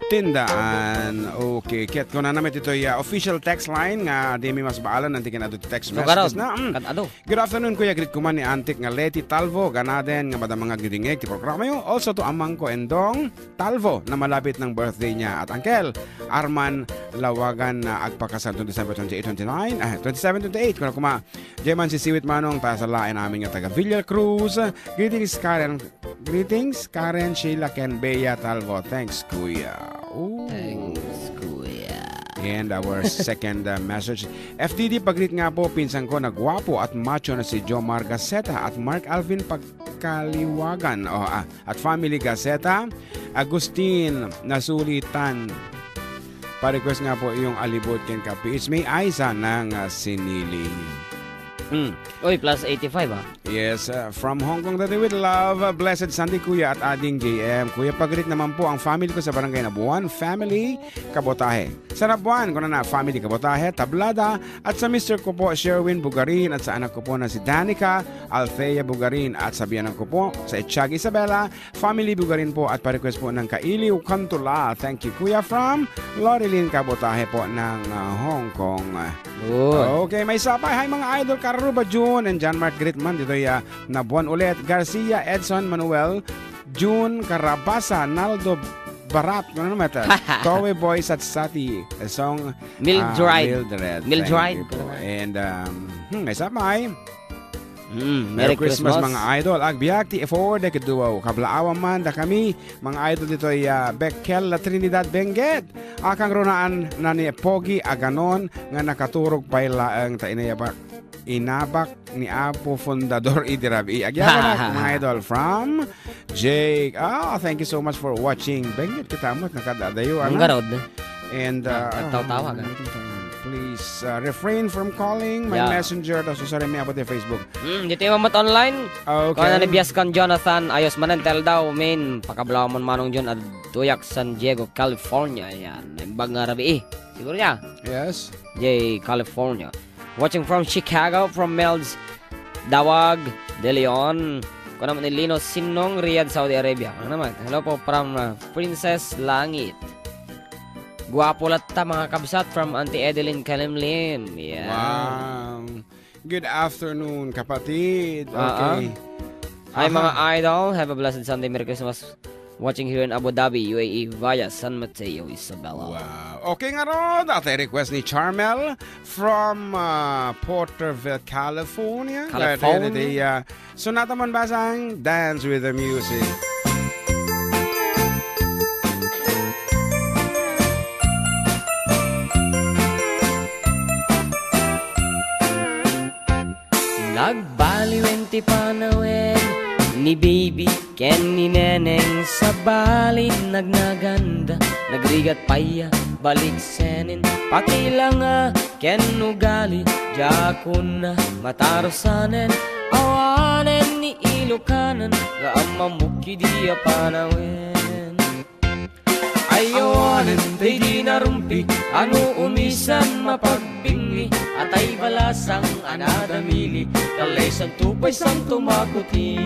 tindaan. Okay, ket ko na namin ito official text line nga di mi mas baalan nanti ka na ito text messages na. Good afternoon, Kuya. Greet ko man ni Antik nga Leti Talvo, ganaden nga madang mga gidingeg ti programa yo. Also to amang ko Endong Talvo na malapit ng birthday niya. At Uncle Arman Lawagan na agpakasal noong December 27-28. Kung kuma, Jeman si Siwit Manong, ta sa lain namin nga taga Villa Cruz. Greetings, Karen, Sheila, Ken, Bea, Talvo. Thanks, Kuya. Ooh. Thanks, Kuya. And our second message. FDD, pagrit nga po, pinsan ko na gwapo at macho na si Jomar Gaceta at Mark Alvin Pagkaliwagan. At Family Gaceta, Agustin Nasulitan. Pa-request nga po yung alibot ken kape. It's May Aiza ng Siniling. Uy, plus 85 Yes, from Hong Kong that with love. Blessed Sunday, Kuya at Ading JM. Kuya, pagrit naman po ang family ko sa Barangay Nabuan, Family Kabotahe. Sa Nabuan, ko na Family Kabotahe, Tablada, at sa Mr. ko po, Sherwin Bugarin, at sa anak ko po na si Danica Althea Bugarin, at sa biyanan ko po, sa Etchag Isabela, Family Bugarin po, at pa-request po ng Kailiw Kantula. Thank you, Kuya, from Lorilyn Kabotahe po ng Hong Kong. Okay, may sapay. Hi mga idol, KARRUBA June and John Mark Gritman. Dito Nabuan ulit. Garcia, Edson, Manuel, June, Carabasa, Naldo, Barat, ano naman ito? Towe Boys at Sati. Song Mildred. And may sapay. Merry Christmas mga idol. Agbiyak ti effort de keduaw. Kablaawan man da kami mga idol dito Beckel la Trinidad Benguet. Akang ronaan na ni Pogi Aganon nga nakaturog payla ang inabak ni Apo Fundador Idirabi. Agyawan mga idol from Jake. Thank you so much for watching. Benguet kitamot nakadadayo and tawag. Please refrain from calling my messenger. Tapos sorry may about the Facebook. Dito yung mamat online. Okay. Kung nanibiyas kan Jonathan, ayos manen tel daw, main. Pakablaw man manong John at Tuyak, San Diego, California. Yan. Imbag nga rabi siguro niya. Yes. California. Watching from Chicago, from Mel's Dawag, De Leon. Kung naman ni Lino Sinong, Riyadh, Saudi Arabia. Ano naman? Hello po from Princess Langit. Guwapo lata mga kabsat from Auntie Edeline Kalimlim. Yeah. Wow. Good afternoon, kapatid. Okay. Hi mga idol. Have a blessed Sunday. Merry Christmas. Watching here in Abu Dhabi, UAE via San Mateo, Isabela. Wow. Okay nga ron. At request ni Charmel from Porterville, California. So nataman basang Dance with the Music. Nagbaliwen ti panawin ni baby ken ni neneng sa balin nagnaganda nagrigat paya balik senin pati lang ken ugali jakun na matarosanen awanen ni ilukanan nga amamuki dia panawin ayawanen tay di narumpi ano umisan mapagbingi atay balasang anadamili kalay sang tupay sang tumakuti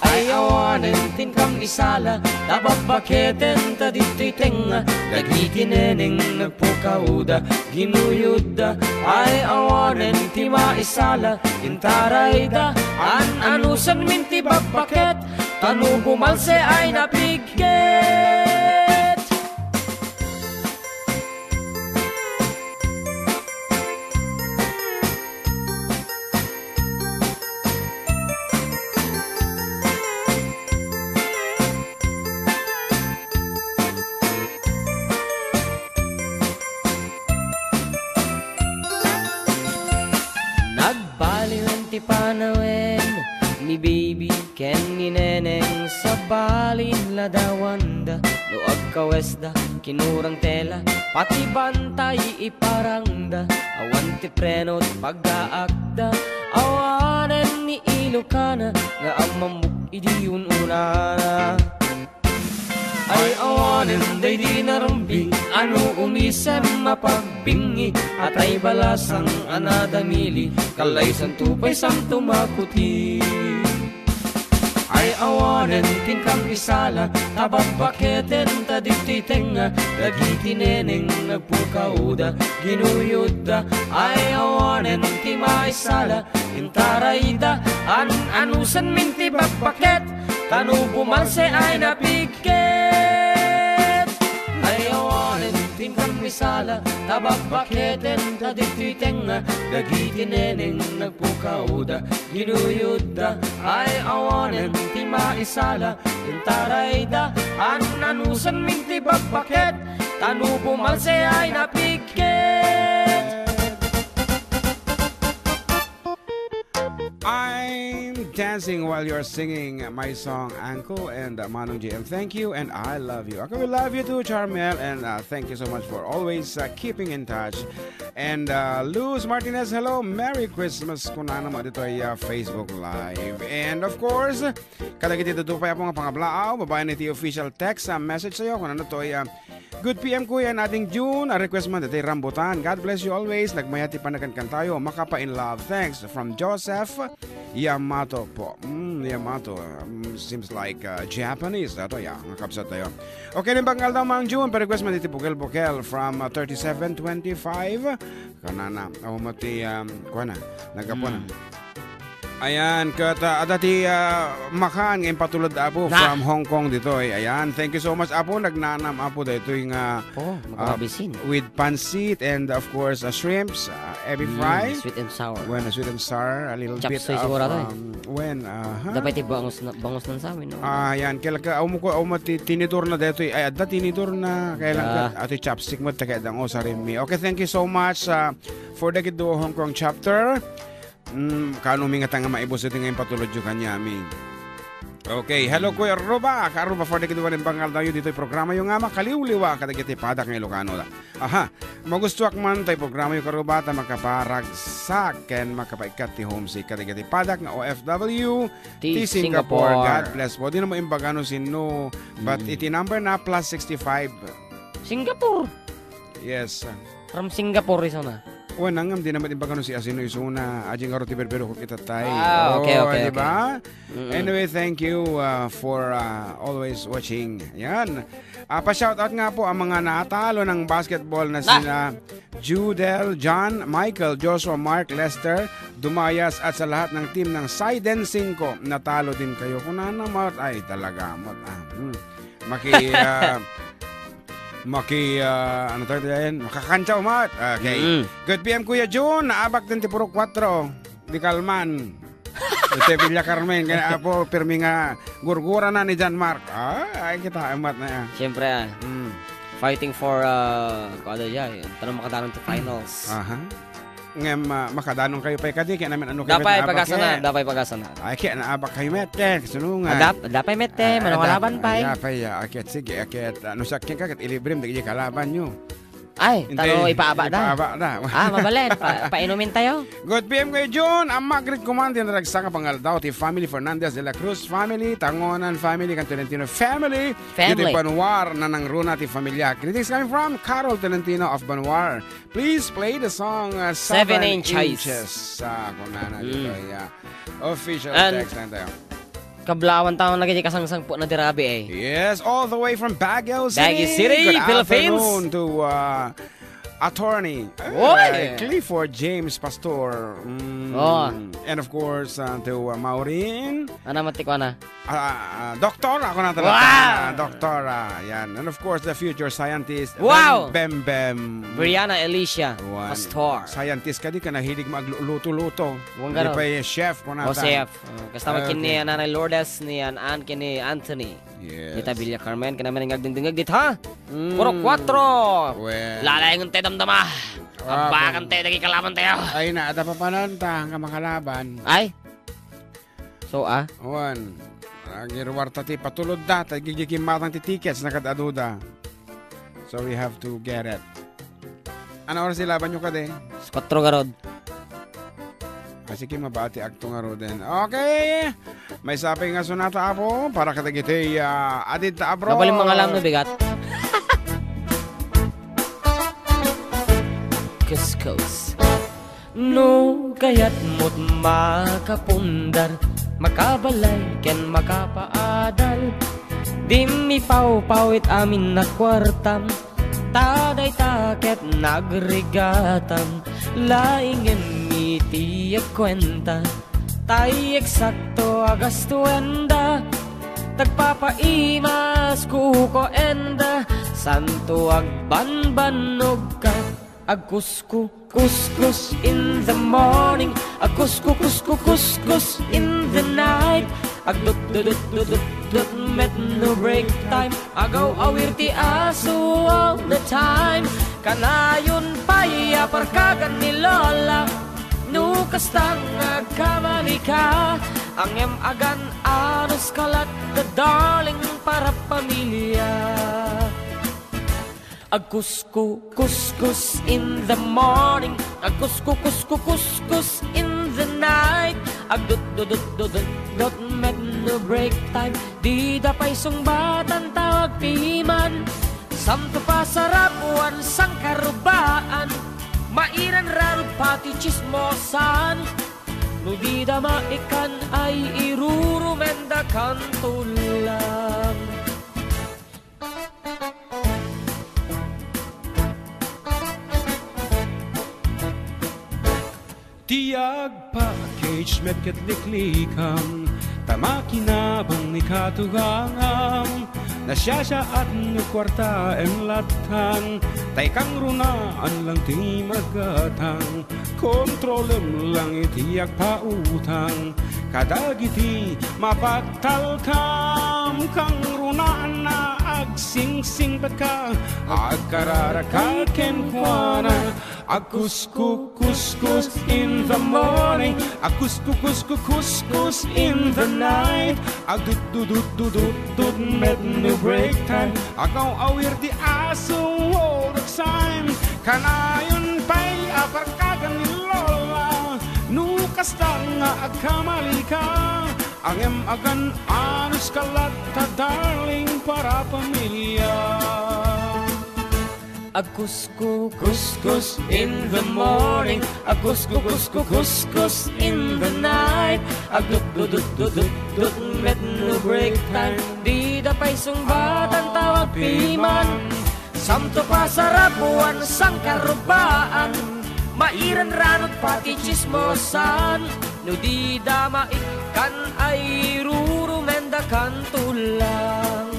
ayawanen tinkam isala tababaketen ta dito'y tenga nagitineneng nagpukauda ginuyuda ay awanen ti maisala intarayda anusan minti babaket tanu bumalse ay napigget. Nagbaliwan ti panawin ni baby ken ni neneng sa balin ladawanda luag kawesda kinurang tela pati bantay iparangda awan ti prenot paggaakda awanen ni ilokana nga amamuk idiyun unana ay awanen day di narumbi ano umisem mapagbingi atay balasang anadamili kalay sang tupay sang tumakuti ay awanen tingkang isala tababaketen tadititenga dagiti neneng nagpukauda ginuyuda ay awanen ti maisala intarayda anusan minti bagbaket tanu bumalse ay napiket ay awanen tingkang isala tababaketen tadititenga dagiti neneng nagpukauda ginuyuda ay awanen ti maisala intarayda anusan minti bagbaket tanu bumalse ay napiket. I'm dancing while you're singing my song, Uncle and Manong JM. Thank you, and I love you. Okay, we love you too, Charmel, and thank you so much for always keeping in touch. And Luz Martinez, hello, Merry Christmas. Kuna naman dito ay Facebook Live. And of course, kadagiti tutupay po nga pangablaaw, babae na iti official text message sa'yo. Kung ano to ay Good PM Kuya nating June. A request man dati rambutan. God bless you always. Nagmayati panakankan tayo. Makapa in love. Thanks from Joseph Yamato po. Yamato. Seems like Japanese. Dato ya. Nakapsat tayo. Okay, nimbanggal daw mang June. Pa-request man diti Bukel from 3725. Kanana. Ako mati, kuha na. Nagkapo na. Ayan, kata dati makan ngayon patulad apo from Hong Kong dito. Ayan, thank you so much apo. Nagnanam apo dito yung with pancit and of course shrimps, ebi fry. Sweet and sour. When sweet and sour, a little bit of dapat bangos nan sa amin. Ayan, kailan ka tinitur na dito. Ay, Adda tinitur na kailan ka ato chopstick mo takadang osarin mi. Okay, thank you so much for the Kido Hong Kong chapter. Kano nga tanga maibos ito ngayon patulod yung kanya amin. Okay, hello Kuya Ruba. KARRUBA for the Kiduwa rin bangal tayo dito yung programa yung nga makaliwliwa kadagiti padak ng Ilocano. Aha, magustuak man tayo programa yung KARRUBA ta makaparagsak and makapaikat ti homesick kadagiti padak ng OFW ti Singapore. God bless po. Di na maimbagano sino but iti number na plus 65. Singapore? Yes. From Singapore iso na. Nangam di naman imbagano si Asino Isuna ajing aro ti berbero ko kita tayo. Okay. Diba? Anyway, thank you for always watching. Yan. Pa-shoutout nga po ang mga natalo ng basketball na sina Judel, John, Michael, Joshua, Mark, Lester, Dumayas at sa lahat ng team ng Siden 5. Natalo din kayo. Kung naman, ay talaga. Ano tayo din? Makakantsaw mat. Okay. Good PM Kuya June. Naabak din ti puro 4. Di kalman. Ito Villa Carmen. Kaya po, pirmi nga gurgura na ni John Mark. Ay kita, amat na yan. Siyempre, fighting for, kung ano yan, tanong makatanong to finals. Ngem makadanong kayo pa kadi kaya namin ano kayo dapay pagasanan ay kaya naabak kayo mette sunungan dapay mette manawalaban pa akit sige akit ano sakyan ka kat ilibrim dagi kalaban nyo ay tano ipaaba da mabalen painumin tayo. Good PM kayo John ang Magrid Command na nagsaka pangaldaw ti family Fernandez de la Cruz family Tangonan family Tolentino family dito Banuar na nang runa ti familia. Greetings coming from Carol Tolentino of Banuar. Please play the song 7 inches kunana dito official text na tayo. Kablawan taon lagi kasangsang po na dirabi Yes, all the way from Baguio City. Good Philippines. afternoon to attorney Clifford James Pastor. And of course to Maureen. Ano mati ko na? Doktor ako na talaga. Doktor yan. And of course the future scientist. Bem Brianna Alicia Pastor. Scientist ka di ka nahilig magluto-luto. Di pa chef ko na. Chef. Kasama kini Nanay Lourdes ni Ann kini Anthony. Yes. Dita Villa Carmen kana man ngagdingdingag dit ha. Puro 4. Lalayng te damdama. Abakan te dagi kalaban tayo. Ay na ada pa pananta nga makalaban. Ay. So Girwarta ti patulod da gigigimatang ti tickets na kadaduda. So we have to get it. Ano oras ilaban nyo kade? 4 garod. Sige mabati akto nga ro din. Okay. May sabi nga sunata apo para katagiti adit ta abro. Kapalim mga alam no bigat. Kuskus. No kayat mo't makapundar makabalay ken makapaadal. Di mi pawit amin na kwartam, taday taket nagrigatam. Laingen mi tiyak kwenta, tay eksakto agastuenda. Tagpapaimas kuko enda, santo agbanbanog ka. Agkusku kuskus in the morning, agkusku kuskus in the night. Agdut met no break time, agaw awir ti aso all the time. Kanayon paya parkagan ni Lola, nukastang agkamali ka. Ang agan anos kalat the darling para pamilya. Agkusku kuskus in the morning, agkusku kuskus in the night. Agdut met no break time, di dapay sungbatan tawag piman. Samto pa sarapuan sang karubaan, mairan rarod pati chismosan. No di dama ikan ay irurumenda kantulang. Tiag package met katliklikam, tamakinabang ni katugangam. Nasyasya at nukwarta en latang, tay kang runaan lang ti magatang. Kontrolem lang itiyak pautang, kadagiti mapagtalkam. Kang runaan na agsingsing bat ka, agkararaka kenkwana. Agkusku kuskus in the morning, agkusku kuskus in the night. Agdut met no break time, agaw awir di aso all the time. Kanayon pa'y aparkagan ni Lola, nukastang agkamali ka. Ang agan anos kalat ta darling para pamilya. Agkusku kuskus in the morning, agkusku kuskus in the night. Agdut met no break time, di dapay sungbatan tawag piman. Samto pa sarapuan sang karubaan, mairan ranot pati chismosan. No di dama ikan ay rurumenda kantulang.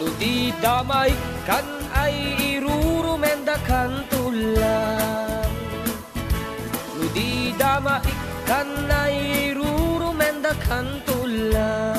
No di dama ikan ay irurumenda kantulang. No di dama ikan ay irurumenda kantulang.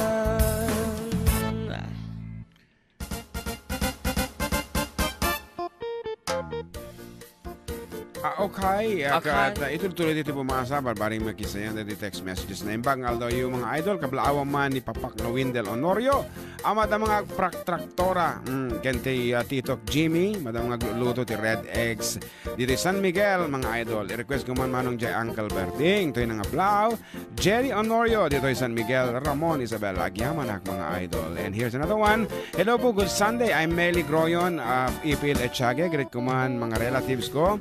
Okay. Ito tuloy dito pumasa, barbaring makisayan dito text messages na imbangal daw yung mga idol, kablaawan man ni Papak na Windel Honorio, ama da mga traktora, kente Tito Jimmy, madam mga luto ti Red Eggs, dito San Miguel, mga idol, i-request ko man manong Jay Uncle Berting, ito yung ablaw, Jerry Honorio, dito San Miguel, Ramon Isabel, agyaman mga idol. And here's another one. Hello po, good Sunday, I'm Meli Groyon, Ipil Echage, great ko man mga relatives ko.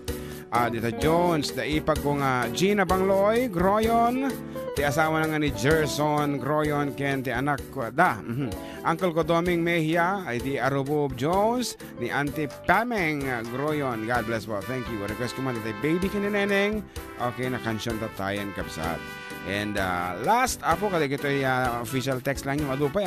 Dita Jones, daipag ko nga Gina Bangloy, Groyon, ti asawa na nga ni Gerson Groyon, ken ti anak ko, Uncle ko Doming Mejia, ay ti Arubub Jones, ni Auntie Pameng Groyon, God bless po, thank you. Request ko man iti baby kinineneng, okay, na kansyon tatayan kapsat. And last, apo, kada ito official text lang yung adupay,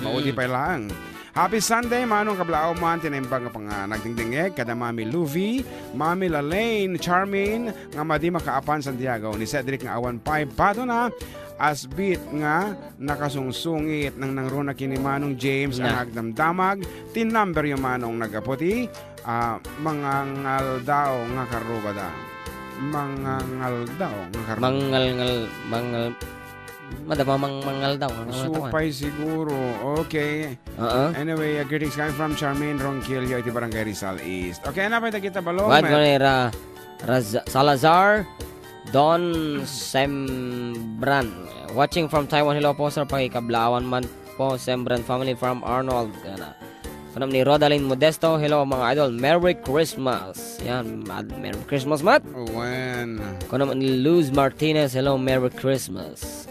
maudi pa lang. Happy Sunday, manong kablao man, tinimbang pang nagdingdingeg, kada Mami Luvi, Mami Lalaine, Charmin, nga madi makaapan Santiago, ni Cedric nga awan 5, pato na, asbit nga nakasungsungit ng nangruna kini Manong James ang agdamdamag, tinumber yung manong nagaputi, mangangal daw nga KARRUBA da. Mangangal daw nga KARRUBA. Mangal madama mangal daw. Supay siguro. Okay. Anyway, greetings coming from Charmaine Ronquillo, iti Barangay Rizal East. Okay, ano pa kita balong? What manera Salazar Don Sembran. Watching from Taiwan. Hello po sir, pakikablawan man po Sembran family from Arnold. Kanam ni Rodaline Modesto. Hello mga idol. Merry Christmas. Yan, Merry Christmas, Matt. When? Kanam ni Luz Martinez. Hello, Merry Christmas.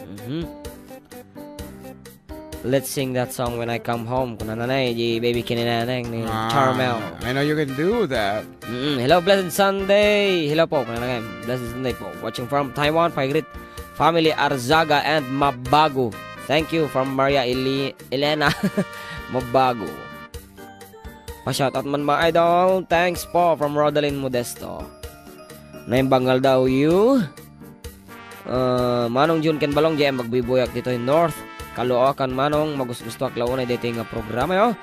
Let's sing that song when I come home. Kuna nanay, di baby kininaneng ni Charmel. I know you can do that. Hello, blessed Sunday. Hello po, kuna nanay. Blessed Sunday po. Watching from Taiwan, Pagrit family Arzaga and Mabago. Thank you from Maria Elena Mabago. Pa-shoutout man mga idol. Thanks po from Rodalyn Modesto. Naimbangal daw you. Manong June Ken Balong JM magbibuyak dito in North. Kaluokan manong magustuhan launay dating nga programa yo.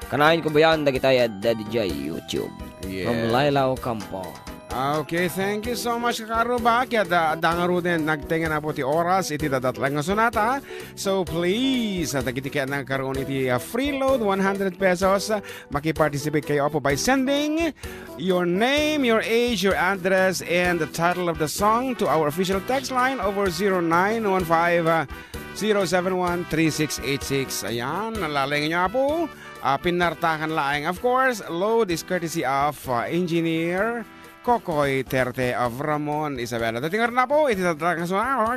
Kanain ko bayan dagitay at Daddy J YouTube. Yeah. From Laila Ocampo. Okay, thank you so much KARRUBA. Kaya dangaro din nagtingan na po ti oras iti dadatlang nga sonata. So please, tagitikan na karoon iti free load 100 pesos. Maki-participate kayo po by sending your name, your age, your address, and the title of the song to our official text line over 0915-071-3686. Ayan, nalalengin nyo po. Pinartakan laing. Of course, load is courtesy of Engineer Kokoy Terte of Ramon Isabela. Tatingar na po, ititatrak na suna.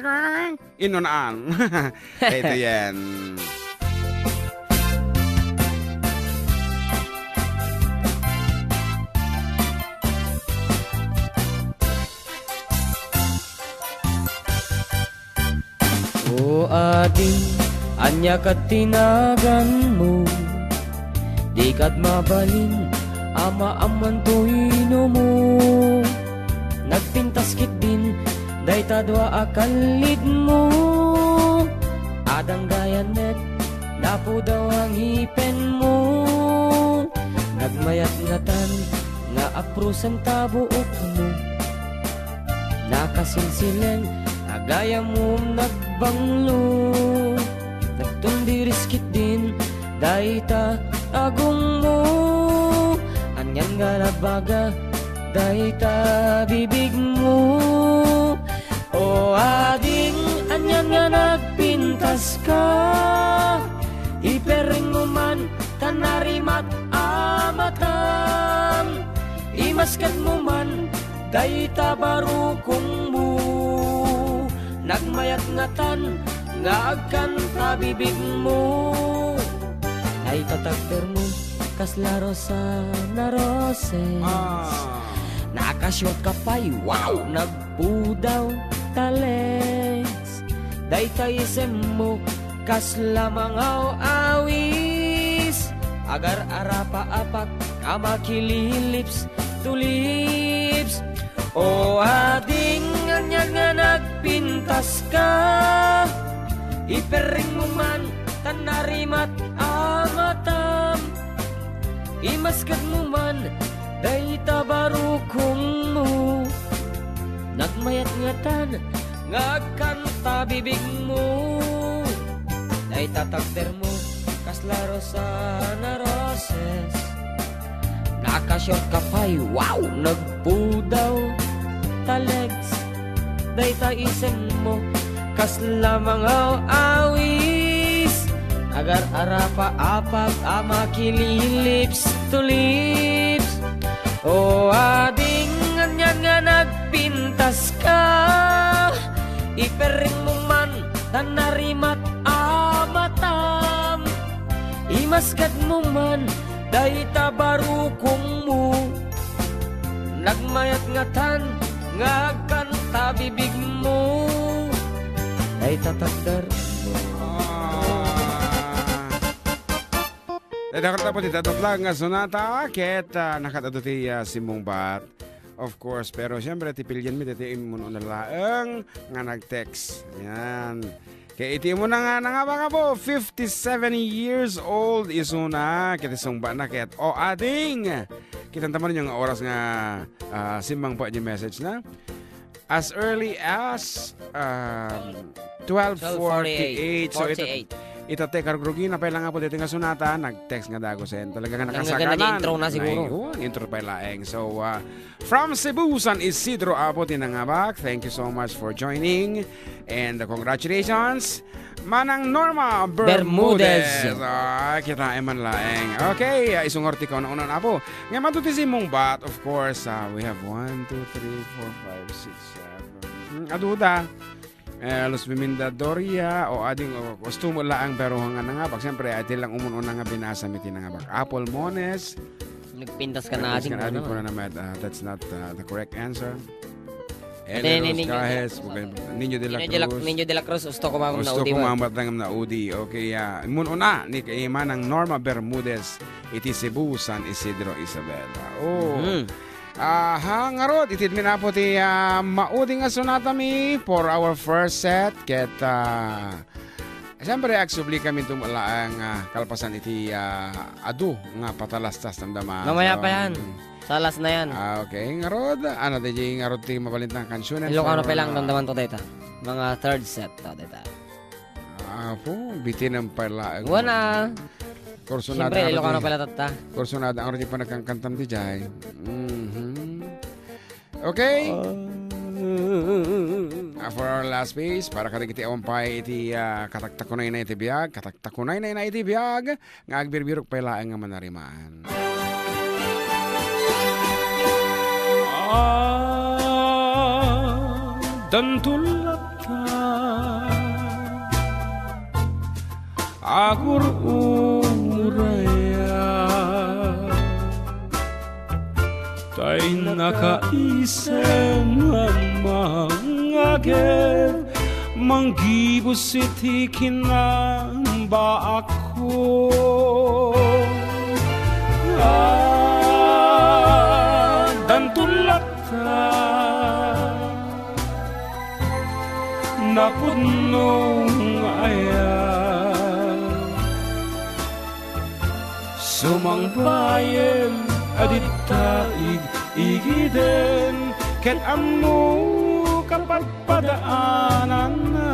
Inunaan. Ito yan. O ading, anya katinagan mo, di kat mabalin, ama aman tuino mo. Nagpintas kit din, day tadwa akalid mo. Adang gayanet, napo daw ang hipen mo. Nagmayat ngatan, nga aprusan tabuok mo. Nakasilsilen, agaya mo nagbanglo. Nagtundiriskit din, day ta agong mo. Anyan nga nabaga, day ta bibig mo. O ading, anyan nga nagpintas ka. Ipering mo man, tanarimat amatam. Imaskat mo man, day ta barukong mo. Nagmayat ngatan, nga agkanta bibig mo. Ay tatagter mo, kaslaro sa naroses. Nakashort ka pa'y wow, nagpudaw talex. Day kaisem mo, kaslamang awis. Agar arapa apak, kamakililips to lips. O ading, anyan nga nagpintas ka. Ipering mo man, tanarimat amatam. Imaskat mo man, day tabarukong mo. Nagmayat ngatan, ngagkanta bibig mo. Day tatagter mo, kaslaro sa naroses. Nakashort ka pa'y wow, nagpudaw talegs. Day taisen mo, kaslamang awis. Agar arapa apag amakililips to lips. O ading, anyan nga nagpintas ka. Ipering mo man, tanarimat amatam. Imaskat mo man, day tabarukong mo. Nagmayat ngatan, nga kanta bibig mo. Day tatagdar mo. Dadakot na po titatatlang nga sonata. Ket nakataduti Simong Bat. Of course, pero siyempre tipilyan mi titi imun unalaang nga nag-text. Yan. Kaya iti mo na nga ba po, 57 years old isuna. Kita sungba na ket o ading. Kita taman yung oras nga Simang po yung message na. As early as 12:48. So ito karugrugi na pala nga po dito nga sunata. Nag-text nga dago sen. Talaga nga nakasakalan. Nag-intro na siguro. Ayun, intro pa laeng. So, from Cebu, San Isidro, Apo, Tinangabak. Thank you so much for joining. And congratulations, Manang Norma Bermudez. Kita eman laeng. Okay, isungorti ko na unan Apo. Ngayon matuti si Mong Bat, of course. We have 1, 2, 3, 4, 5, 6, 7. Aduda. Los Bimindadoria o ading kostumo laang pero nga nga bak siyempre ati lang umununa nga binasa miti nga bak Apple Mones. Nagpintas ka na ading Ading po na naman that's not the correct answer. Eleros Cajes, Niño de la Cruz. Niño de la Cruz, gusto ko mamang Gusto naudi. ko mamang naudi. Okay, mununa ni kaiman ng Norma Bermudez iti Cebu, San Isidro, Isabela. Oh. Ngarod, itid mi na po ti maudi nga sonata mi for our first set. Ket, siyempre, actually kami tumula ang kalpasan iti adu nga patalastas ng dama. Mamaya pa yan. Salas na yan. Okay, ngarod. Ano, DJ ngarod ti mabalintang kansyonan. Ilocano pa lang damdaman to data. Mga third set to data. Po, bitin ang pala. Wana. Korsonada. Siyempre, Ilocano pala tata. Korsonada, ang rin pa nagkangkantam di jay. Okay. For our last piece, para kadagiti awampay iti kataktakunay na iti biyag, kataktakunay na iti biyag, nga agbirbirok pala ang manarimaan. Dan tulad ka agur uraya tay nakaisem mangagel manggibus iti kinamba ako dan tulad ka napunong ayan sumangbayan aditaig igiden ket ammo kapagpadaanan na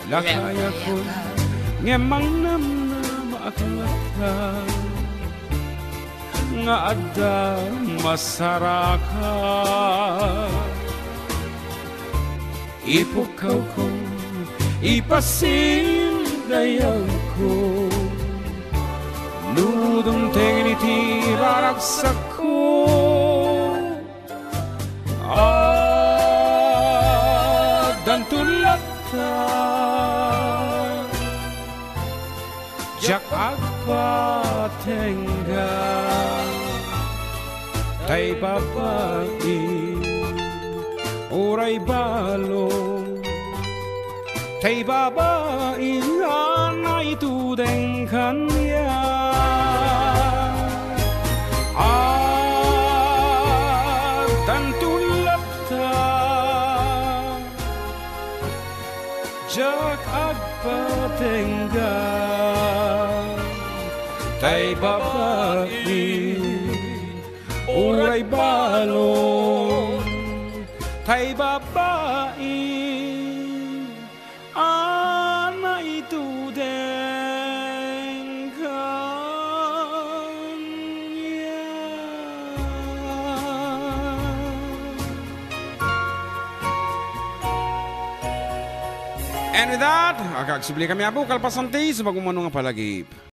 lakaya ko ngemang namna maakmata nga adda masaraka ipukaw ko ipasindayan ko nudong teniti raragsak ko dan tulad ka jak agpatengga tay babae oray balong tay babae na itudeng kanya dan tulad ka jak agpatengga tay babae oray balong tay babae ana itudeng kanya. And with that, akagsubli kami apo kalpasanti sa pagmumanong nga palagip.